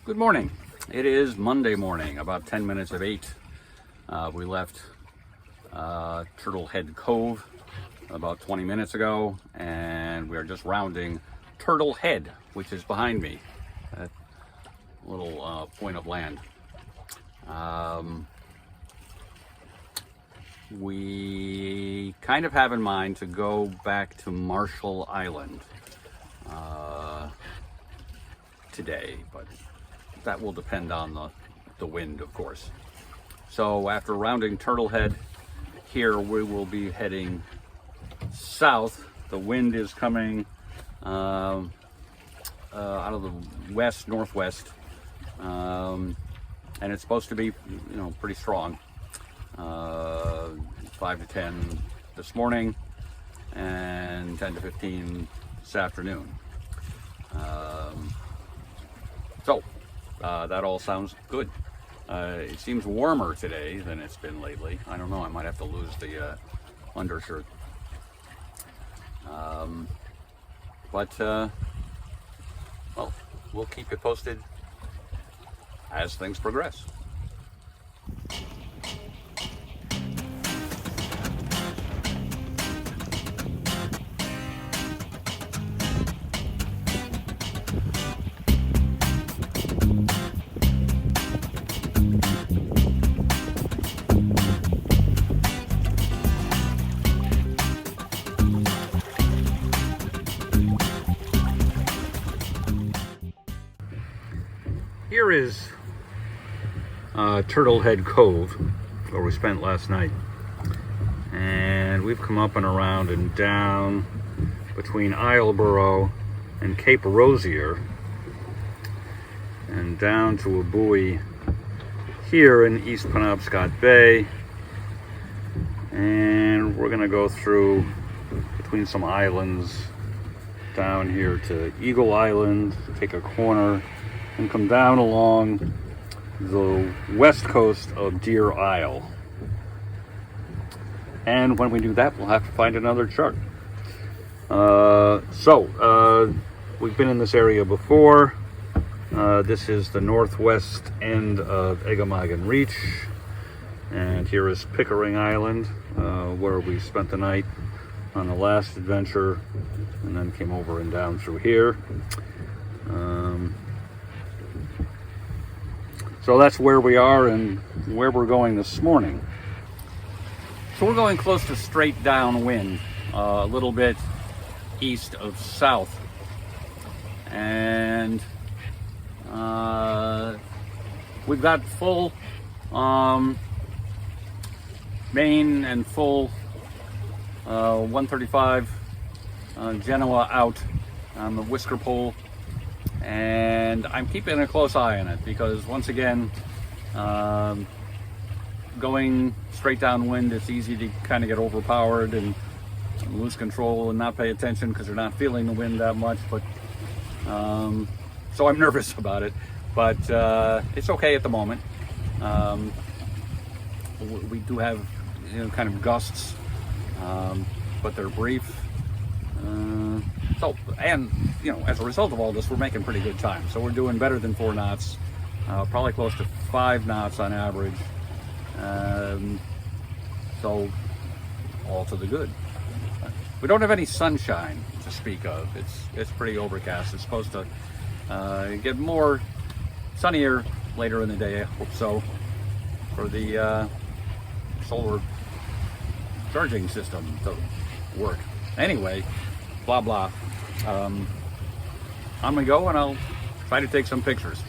Good morning. It is Monday morning, about 10 minutes of 8. We left Turtle Head Cove about 20 minutes ago, and we are just rounding Turtle Head, which is behind me, that little point of land. We kind of have in mind to go back to Marshall Island today, but that will depend on the wind, of course. So after rounding Turtle Head, here we will be heading south. The wind is coming out of the west, northwest, and it's supposed to be, pretty strong. 5 to 10 this morning and 10 to 15 this afternoon. So that all sounds good. It seems warmer today than it's been lately. I don't know, I might have to lose the undershirt. Well, we'll keep you posted as things progress. Here is Turtle Head Cove, where we spent last night. And we've come up and around and down between Islesboro and Cape Rosier, and down to a buoy here in East Penobscot Bay. And we're gonna go through between some islands down here to Eagle Island, take a corner, and come down along the west coast of Deer Isle. And when we do that, we'll have to find another chart. We've been in this area before. This is the northwest end of Egamagan Reach. And here is Pickering Island, where we spent the night on the last adventure, and then came over and down through here. So that's where we are and where we're going this morning. So we're going close to straight downwind, a little bit east of south. And we've got full Maine and full 135 Genoa out on the whisker pole. And I'm keeping a close eye on it because, once again, going straight downwind, it's easy to kind of get overpowered and lose control and not pay attention because you're not feeling the wind that much. But so I'm nervous about it, but it's okay at the moment. We do have kind of gusts, but they're brief. As a result of all this, we're making pretty good time. So we're doing better than 4 knots, probably close to 5 knots on average. So all to the good. We don't have any sunshine to speak of. It's pretty overcast. It's supposed to get more sunnier later in the day, I hope so, for the solar charging system to work. Anyway, blah blah. I'm gonna go and I'll try to take some pictures.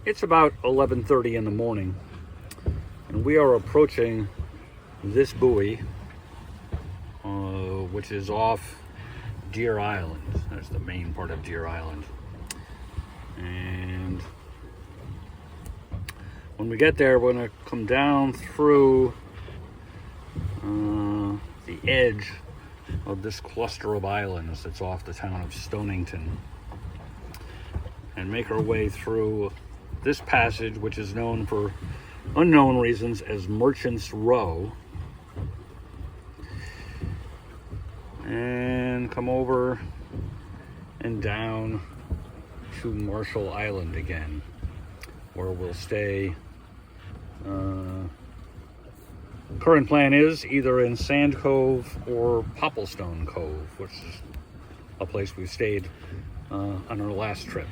It's about 11:30 in the morning, and we are approaching this buoy, which is off Deer Island. That's the main part of Deer Island. And when we get there, we're going to come down through the edge of this cluster of islands that's off the town of Stonington, and make our way through this passage, which is known for unknown reasons as Merchant's Row, and come over and down to Marshall Island again, where we'll stay. Current plan is either in Sand Cove or Popplestone Cove, which is a place we stayed on our last trip.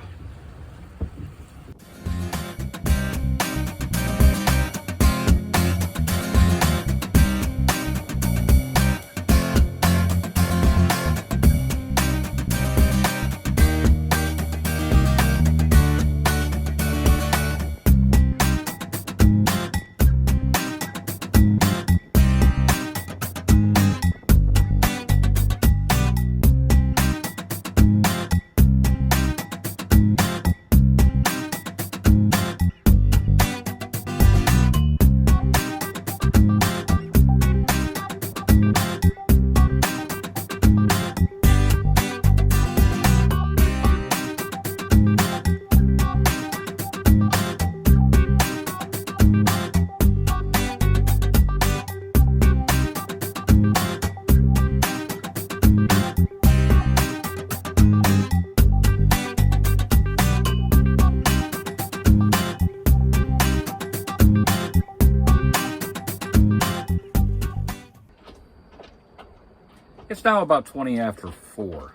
It's now about 20 after 4,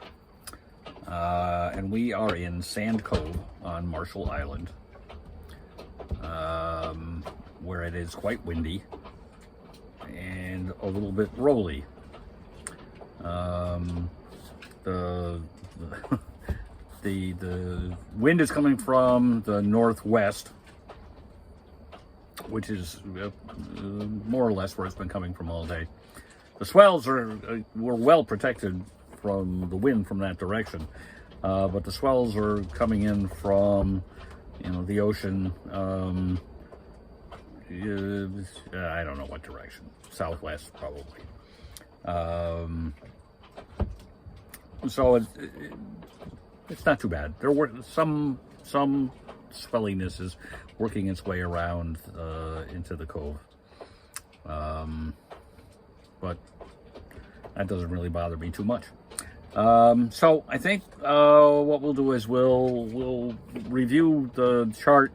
and we are in Sand Cove on Marshall Island, where it is quite windy and a little bit rolly. The wind is coming from the northwest, which is more or less where it's been coming from all day. The swells were well protected from the wind from that direction, but the swells are coming in from, the ocean. I don't know what direction. Southwest, probably. So it's not too bad. There were some swelliness is working its way around into the cove. But that doesn't really bother me too much. So I think what we'll do is we'll review the chart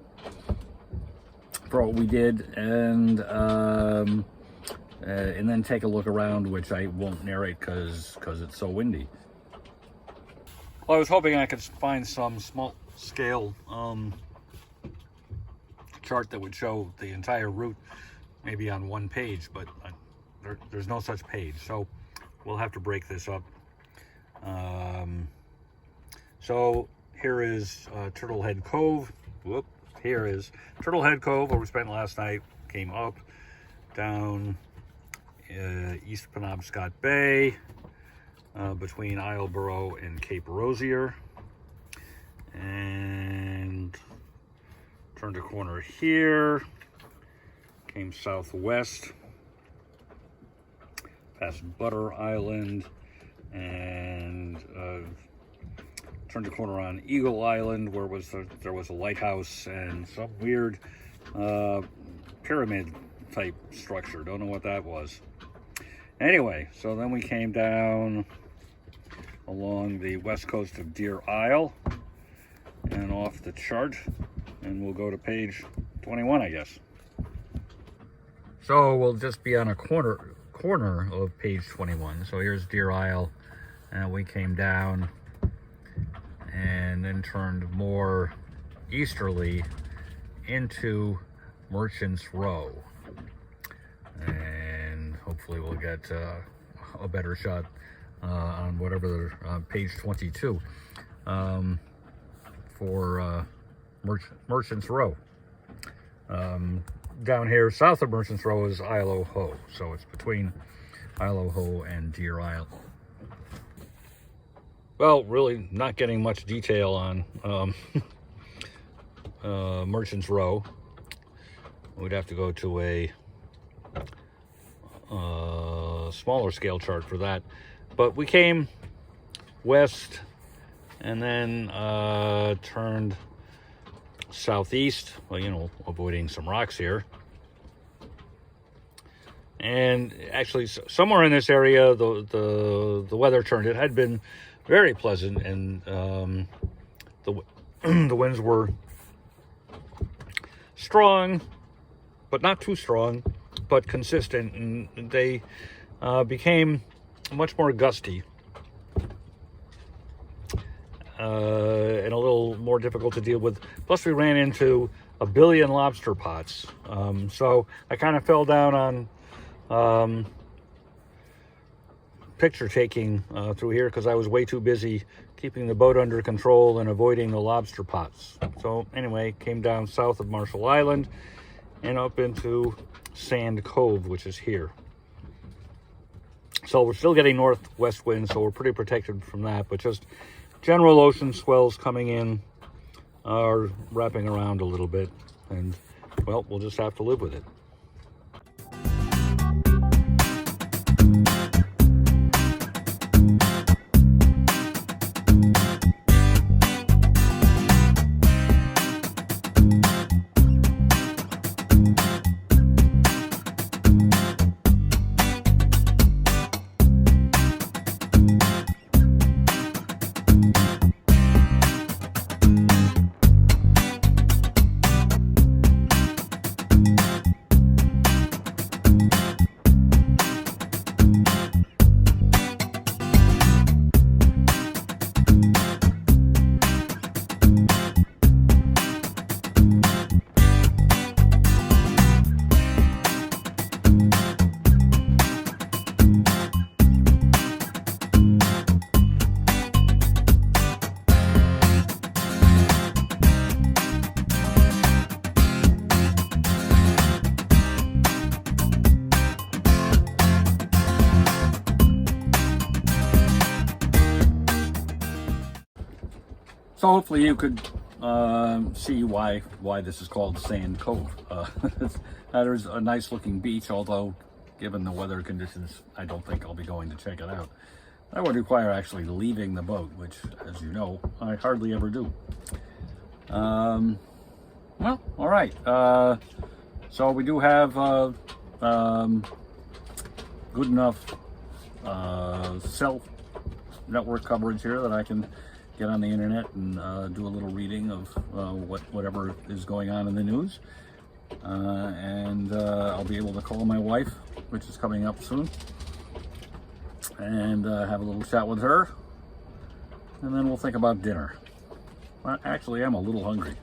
for what we did, and then take a look around, which I won't narrate because it's so windy. Well, I was hoping I could find some small scale chart that would show the entire route, maybe on one page, but there's no such page, so we'll have to break this up. So here is Turtle Head Cove. Here is Turtle Head Cove, where we spent last night. Came up, down East Penobscot Bay, between Islesboro and Cape Rosier, and turned a corner here, came southwest, past Butter Island, and turned a corner on Eagle Island, where there was a lighthouse and some weird pyramid type structure. Don't know what that was. Anyway, so then we came down along the west coast of Deer Isle and off the chart, and we'll go to page 21, I guess. So we'll just be on a corner of page 21. So here's Deer Isle, and we came down and then turned more easterly into Merchant's Row, and hopefully we'll get a better shot on whatever page 22 for Merchants Row. Down here south of Merchants Row is Islesboro, so it's between Islesboro and Deer Island. Well, really not getting much detail on Merchants Row. We'd have to go to a smaller scale chart for that. But we came west and then turned southeast, well, you know, avoiding some rocks here. And actually, somewhere in this area, the weather turned. It had been very pleasant, and the winds were strong, but not too strong, but consistent, and they became much more gusty and a little more difficult to deal with. Plus, we ran into a billion lobster pots, so I kind of fell down on picture taking through here because I was way too busy keeping the boat under control and avoiding the lobster pots. So anyway, came down south of Marshall Island and up into Sand Cove, which is here. So we're still getting northwest winds, so we're pretty protected from that, but just general ocean swells coming in are wrapping around a little bit, and well, we'll just have to live with it. So hopefully you could see why this is called Sand Cove. There's a nice looking beach, although given the weather conditions, I don't think I'll be going to check it out. That would require actually leaving the boat, which, as you know, I hardly ever do. Well, all right. So we do have good enough cell network coverage here that I can get on the internet and do a little reading of whatever is going on in the news. And I'll be able to call my wife, which is coming up soon, and have a little chat with her. And then we'll think about dinner. Well, actually, I'm a little hungry.